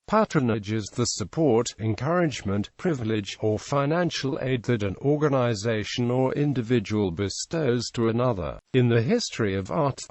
Patronage is the support, encouragement, privilege, or financial aid that an organization or individual bestows to another. In the history of arts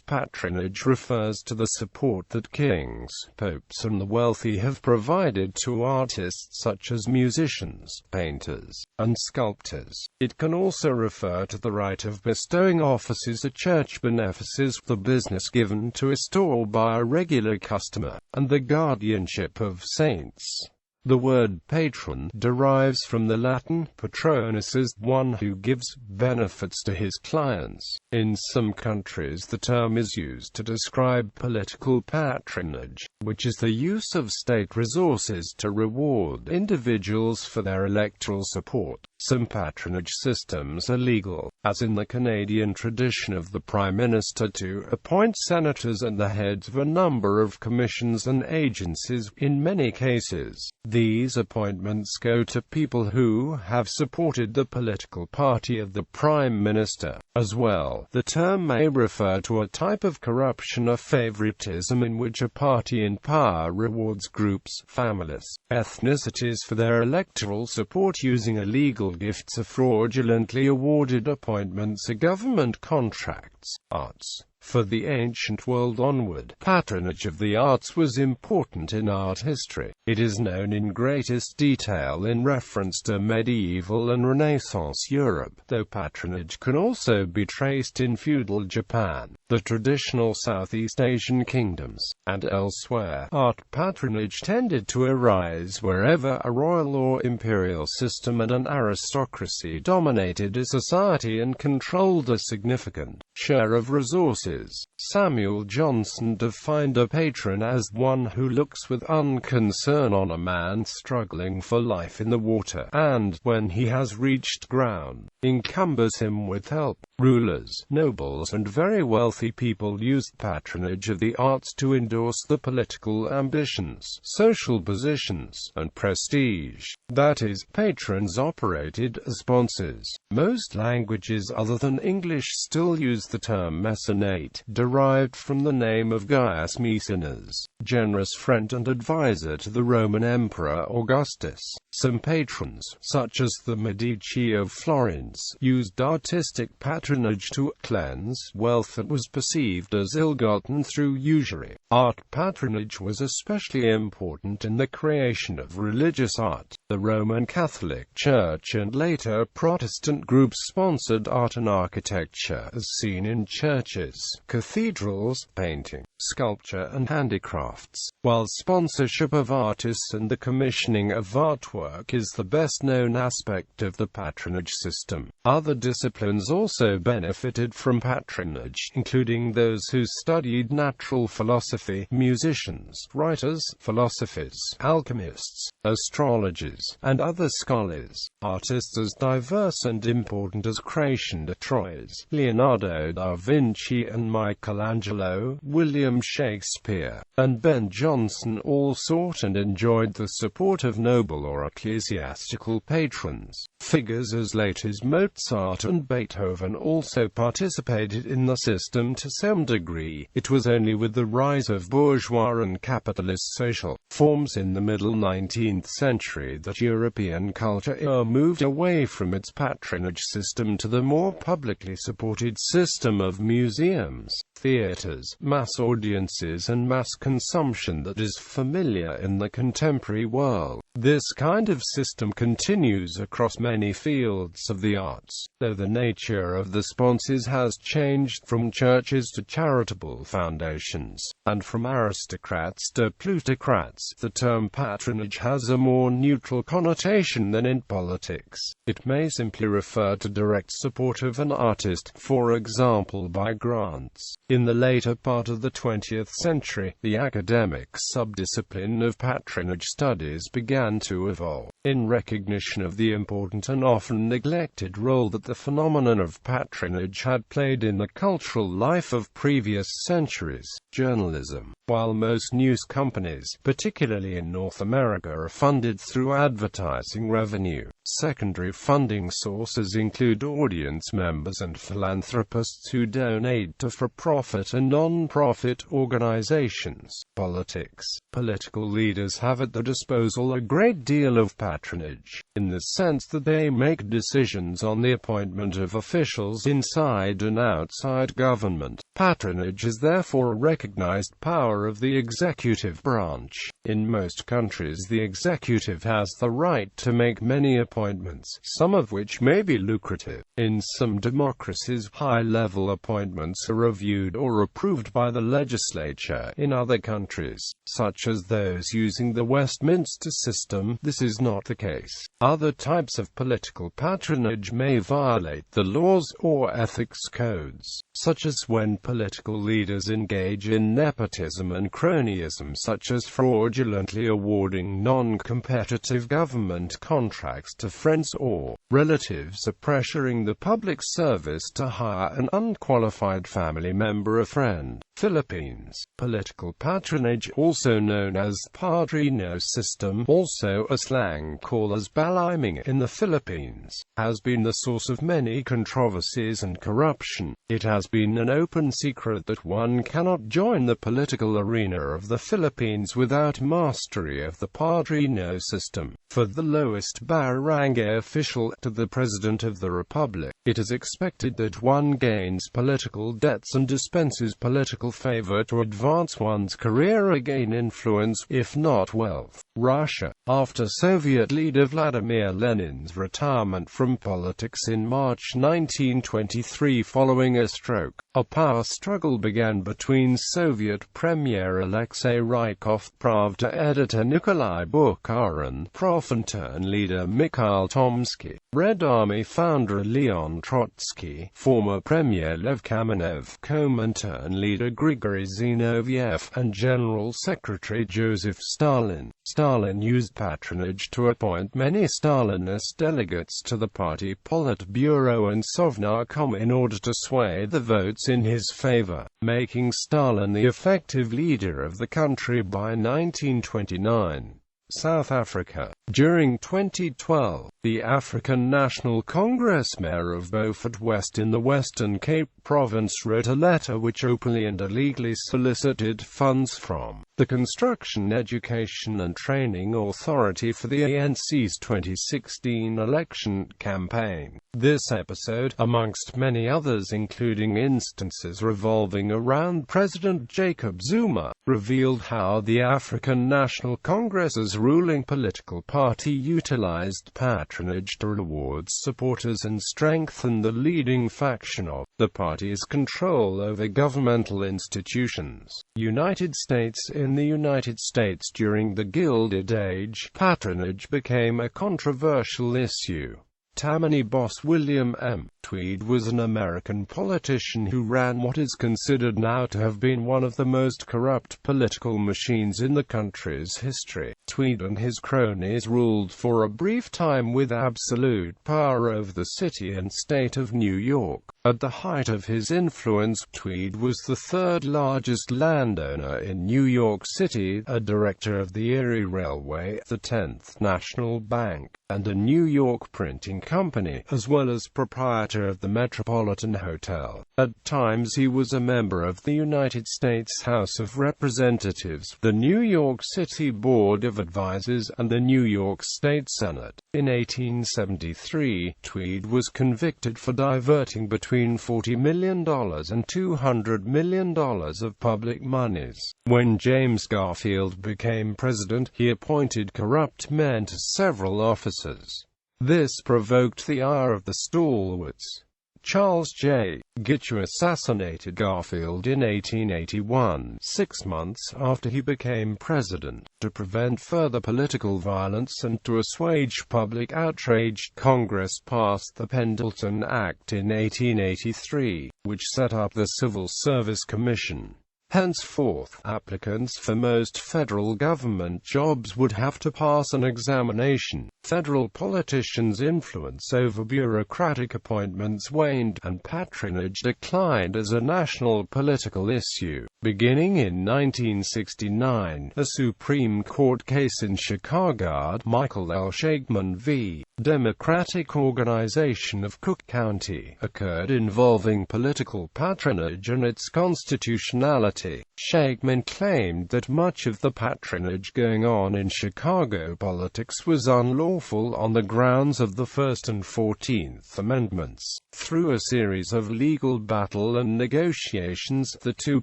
patronage refers to the support that kings, popes, and the wealthy have provided to artists such as musicians, painters, and sculptors. It can also refer to the right of bestowing offices at church benefices, the business given to a store by a regular customer, and the guardianship of saints. The word patron derives from the Latin patronus, as one who gives benefits to his clients. In some countries the term is used to describe political patronage, which is the use of state resources to reward individuals for their electoral support. Some patronage systems are legal, as in the Canadian tradition of the Prime Minister to appoint senators and the heads of a number of commissions and agencies. In many cases, these appointments go to people who have supported the political party of the Prime Minister. As well, the term may refer to a type of corruption or favoritism in which a party in power rewards groups, families, ethnicities for their electoral support using illegal gifts or fraudulently awarded appointments or government contracts. Arts. For the ancient world onward, patronage of the arts was important in art history. It is known in greatest detail in reference to medieval and Renaissance Europe, though patronage can also be traced in feudal Japan, the traditional Southeast Asian kingdoms, and elsewhere. Art patronage tended to arise wherever a royal or imperial system and an aristocracy dominated a society and controlled a significant share of resources. Samuel Johnson defined a patron as one who looks with unconcern on a man struggling for life in the water, and, when he has reached ground, encumbers him with help. Rulers, nobles, and very wealthy people used patronage of the arts to endorse the political ambitions, social positions, and prestige. That is, patrons operated as sponsors. Most languages other than English still use the term mecenate, derived from the name of Gaius Maecenas, generous friend and advisor to the Roman Emperor Augustus. Some patrons, such as the Medici of Florence, used artistic patronage to cleanse wealth that was perceived as ill-gotten through usury. Art patronage was especially important in the creation of religious art. The Roman Catholic Church and later Protestant groups sponsored art and architecture, as seen in churches, cathedrals, painting, sculpture, and handicrafts, while sponsorship of artists and the commissioning of artwork is the best-known aspect of the patronage system. Other disciplines also benefited from patronage, including those who studied natural philosophy, musicians, writers, philosophers, alchemists, astrologers, and other scholars. Artists as diverse and important as Creation de Troyes, Leonardo da Vinci and Michelangelo, William Shakespeare, and Ben Jonson all sought and enjoyed the support of noble or ecclesiastical patrons. Figures as late as Mozart and Beethoven also participated in the system to some degree. It was only with the rise of bourgeois and capitalist social forms in the middle 19th century that European culture moved away from its patronage system to the more publicly supported system of museums, theaters, mass audiences, and mass consumption that is familiar in the contemporary world. This kind of system continues across many fields of the arts, though the nature of the sponsors has changed from churches to charitable foundations, and from aristocrats to plutocrats. The term patronage has a more neutral connotation than in politics. It may simply refer to direct support of an artist, for example by grants. In the later part of the 20th century, the academic subdiscipline of patronage studies began to evolve. in recognition of the important and often neglected role that the phenomenon of patronage had played in the cultural life of previous centuries. Journalism. While most news companies, particularly in North America, are funded through advertising revenue, secondary funding sources include audience members and philanthropists who donate to for-profit and non-profit organizations. Politics. Political leaders have at their disposal a great deal of patronage, in the sense that they make decisions on the appointment of officials inside and outside government. Patronage is therefore a recognized power of the executive branch. In most countries, the executive has the right to make many appointments, some of which may be lucrative. In some democracies, high-level appointments are reviewed or approved by the legislature. In other countries, such as those using the Westminster system, this is not the case. Other types of political patronage may violate the laws or ethics codes, such as when political leaders engage in nepotism and cronyism, such as fraudulently awarding non-competitive government contracts to friends or relatives, or pressuring the public service to hire an unqualified family member or friend. Philippines. Political patronage, also known as padrino system, also a slang called as baliming in the Philippines, has been the source of many controversies and corruption. It has been an open secret that one cannot join the political arena of the Philippines without mastery of the padrino system. For the lowest barangay official, to the President of the Republic, it is expected that one gains political debts and dispenses political favor to advance one's career or gain influence, if not wealth. Russia. After Soviet leader Vladimir Lenin's retirement from politics in March 1923 following a stroke, a power struggle began between Soviet Premier Alexei Rykov, Pravda editor Nikolai Bukharin, Profintern leader Mikhail Tomsky, Red Army founder Leon Trotsky, former Premier Lev Kamenev, Comintern leader Grigory Zinoviev, and General Secretary Joseph Stalin. Stalin used patronage to appoint many Stalinist delegates to the party Politburo and Sovnarkom in order to sway the votes in his favor, making Stalin the effective leader of the country by 1929. South Africa. During 2012, the African National Congress mayor of Beaufort West in the Western Cape province wrote a letter which openly and illegally solicited funds from the Construction, Education and Training Authority for the ANC's 2016 election campaign. This episode, amongst many others including instances revolving around President Jacob Zuma, revealed how the African National Congress's ruling political party utilized patronage to reward supporters and strengthen the leading faction of the party's control over governmental institutions. United States. In the United States during the Gilded Age, patronage became a controversial issue. Tammany boss William M. Tweed was an American politician who ran what is considered now to have been one of the most corrupt political machines in the country's history. Tweed and his cronies ruled for a brief time with absolute power over the city and state of New York. At the height of his influence, Tweed was the third largest landowner in New York City, a director of the Erie Railway, the 10th National Bank, and a New York printing company, as well as proprietor of the Metropolitan Hotel. At times he was a member of the United States House of Representatives, the New York City Board of Advisors, and the New York State Senate. In 1873, Tweed was convicted for diverting between $40 million and $200 million of public monies. When James Garfield became president, he appointed corrupt men to several offices. This provoked the ire of the stalwarts. Charles J. Gitcher assassinated Garfield in 1881, 6 months after he became president. To prevent further political violence and to assuage public outrage, Congress passed the Pendleton Act in 1883, which set up the Civil Service Commission. Henceforth, applicants for most federal government jobs would have to pass an examination. federal politicians' influence over bureaucratic appointments waned, and patronage declined as a national political issue. Beginning in 1969, a Supreme Court case in Chicago, Michael L. Shageman v. Democratic Organization of Cook County, occurred involving political patronage and its constitutionality. Shageman claimed that much of the patronage going on in Chicago politics was unlawful on the grounds of the First and 14th Amendments. Through a series of legal battle and negotiations, the two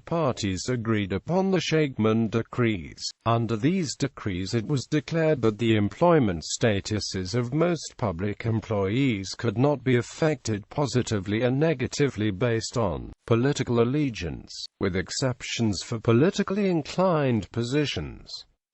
parties agreed upon the Shageman decrees. Under these decrees it was declared that the employment statuses of most public employees could not be affected positively and negatively based on political allegiance, with exceptions for politically inclined positions.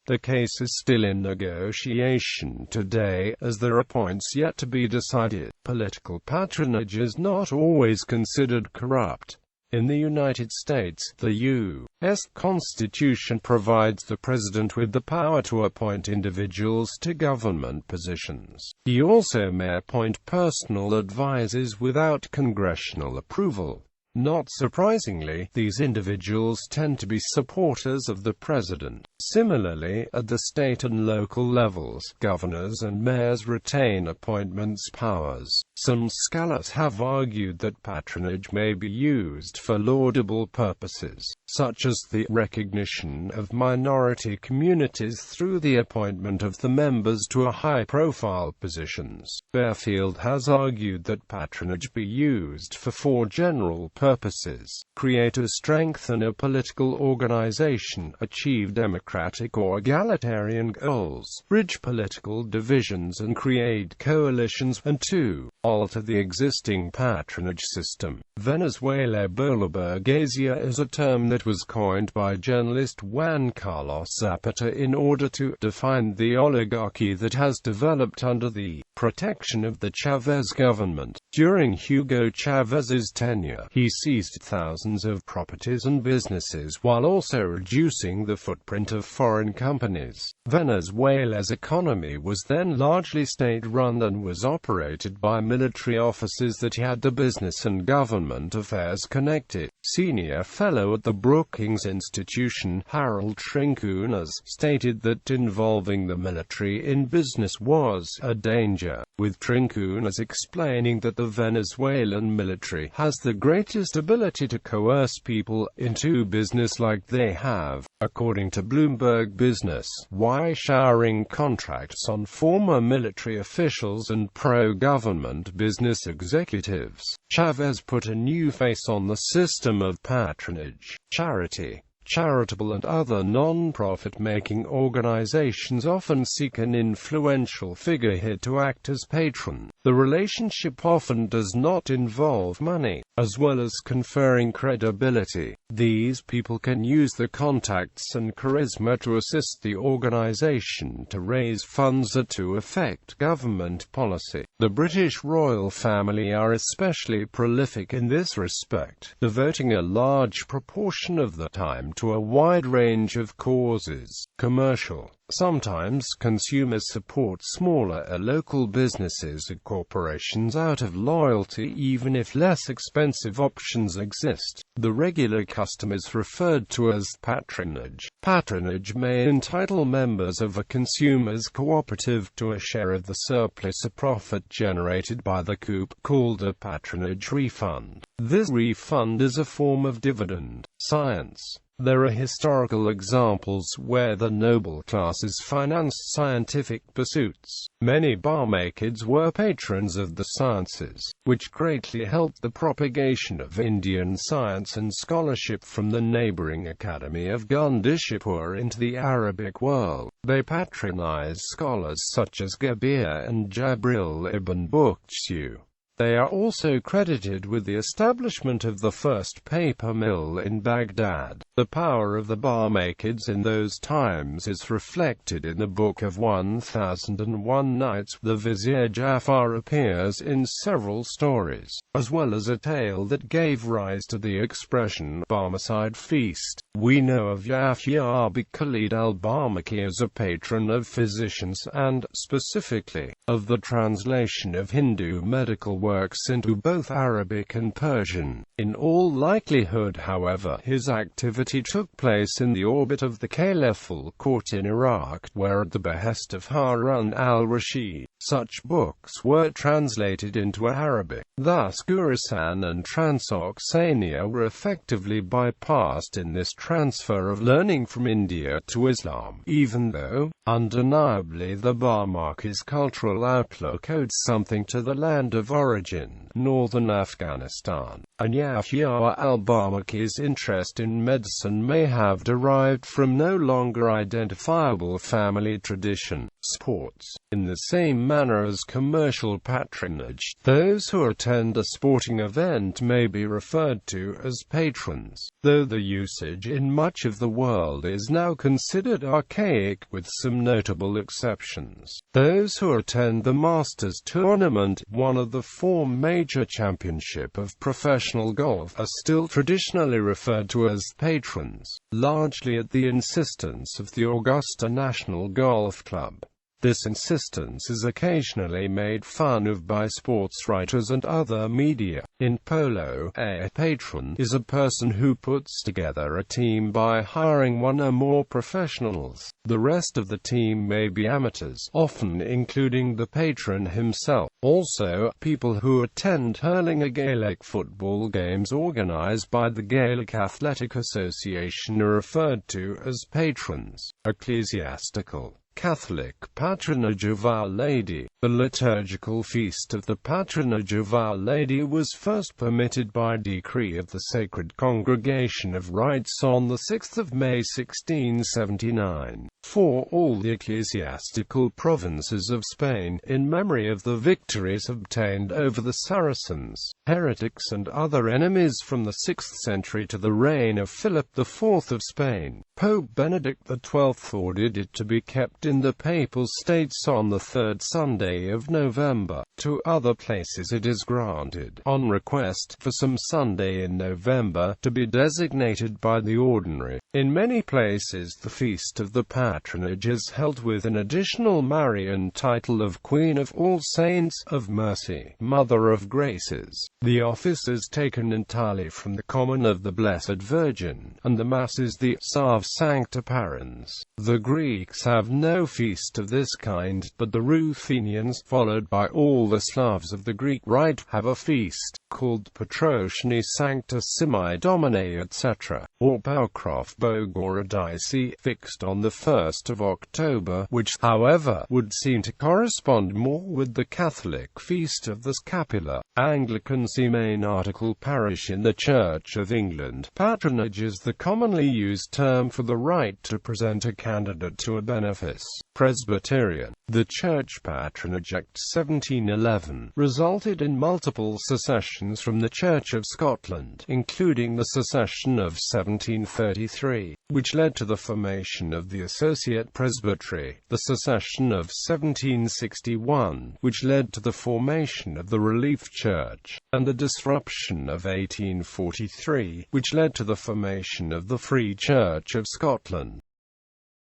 The case is still in negotiation today, as there are points yet to be decided. Political patronage is not always considered corrupt. In the United States, the U.S. Constitution provides the president with the power to appoint individuals to government positions. He also may appoint personal advisors without congressional approval. Not surprisingly, these individuals tend to be supporters of the president. Similarly, at the state and local levels, governors and mayors retain appointments powers. Some scholars have argued that patronage may be used for laudable purposes, such as the recognition of minority communities through the appointment of the members to high-profile positions. Fairfield has argued that patronage be used for four general purposes: create or strengthen a political organization, achieve democratic or egalitarian goals, bridge political divisions and create coalitions, and 2. Alter the existing patronage system. Venezuela burguesia is a term that was coined by journalist Juan Carlos Zapata in order to define the oligarchy that has developed under the protection of the Chavez government. During Hugo Chavez's tenure, he seized thousands of properties and businesses while also reducing the footprint of foreign companies. Venezuela's economy was then largely state-run and was operated by military officers that had the business and government affairs connected. Senior fellow at the Brookings Institution, Harold Trincunas, stated that involving the military in business was a danger, with Trincunas explaining that the Venezuelan military has the greatest ability to coerce people into business like they have, according to Bloomberg Business, why showering contracts on former military officials and pro-government business executives. Chavez put a new face on the system of patronage. Charity, charitable and other non-profit-making organizations often seek an influential figurehead to act as patron. The relationship often does not involve money, as well as conferring credibility. These people can use their contacts and charisma to assist the organization to raise funds or to affect government policy. The British royal family are especially prolific in this respect, devoting a large proportion of the time to a wide range of causes. Commercial. Sometimes consumers support smaller local businesses or corporations out of loyalty even if less expensive options exist. The regular custom is referred to as patronage. Patronage may entitle members of a consumer's cooperative to a share of the surplus or profit generated by the coup, called a patronage refund. This refund is a form of dividend. Science. There are historical examples where the noble classes financed scientific pursuits. Many barmaids were patrons of the sciences, which greatly helped the propagation of Indian science and scholarship from the neighboring academy of Gundishapur into the Arabic world. They patronized scholars such as Gabir and Jabril ibn Bukhtu. They are also credited with the establishment of the first paper mill in Baghdad. The power of the barmaids in those times is reflected in the Book of 1001 Nights. The Vizier Jafar appears in several stories, as well as a tale that gave rise to the expression Barmecide feast. We know of Yahya bin Khalid al-Barmaki as a patron of physicians and, specifically, of the translation of Hindu medical works into both Arabic and Persian. In all likelihood, however, his activity took place in the orbit of the caliphal court in Iraq, where at the behest of Harun al-Rashid, such books were translated into Arabic. Thus Khorasan and Transoxania were effectively bypassed in this transfer of learning from India to Islam, even though, undeniably, the Barmaki's cultural outlook owed something to the land of origin, northern Afghanistan, and Yahya al-Barmaki's interest in medicine may have derived from no longer identifiable family tradition. Sports. In the same manner as commercial patronage, those who attend a sporting event may be referred to as patrons, though the usage in much of the world is now considered archaic, with some notable exceptions. Those who attend the Masters tournament, one of the four major championships of professional golf, are still traditionally referred to as patrons, largely at the insistence of the Augusta National Golf Club. This insistence is occasionally made fun of by sports writers and other media. In polo, a patron is a person who puts together a team by hiring one or more professionals. The rest of the team may be amateurs, often including the patron himself. Also, people who attend hurling or Gaelic football games organized by the Gaelic Athletic Association are referred to as patrons. Ecclesiastical. Catholic patronage of Our Lady. The liturgical feast of the patronage of Our Lady was first permitted by decree of the Sacred Congregation of Rites on 6 May 1679, for all the ecclesiastical provinces of Spain, in memory of the victories obtained over the Saracens, heretics and other enemies from the 6th century to the reign of Philip IV of Spain. Pope Benedict XII ordered it to be kept in the Papal States on the third Sunday of November. To other places it is granted, on request, for some Sunday in November, to be designated by the ordinary. In many places the feast of the patronage is held with an additional Marian title of Queen of All Saints, of Mercy, Mother of Graces. The office is taken entirely from the Common of the Blessed Virgin, and the Mass is the Salve Sancta Parens. The Greeks have no feast of this kind, but the Ruthenians, followed by all the Slavs of the Greek Rite, have a feast, called Patronage Sancta Simi Domine etc., or Powcroft Bogorodice, fixed on the 1st of October, which, however, would seem to correspond more with the Catholic feast of the Scapula. Anglicans, the main article parish in the Church of England. Patronage is the commonly used term for the right to present a candidate to a benefice. Presbyterian. The Church Patronage Act 1711 resulted in multiple secessions from the Church of Scotland, including the secession of 1733, which led to the formation of the Associate Presbytery, the secession of 1761, which led to the formation of the Relief Church, and the disruption of 1843, which led to the formation of the Free Church of Scotland.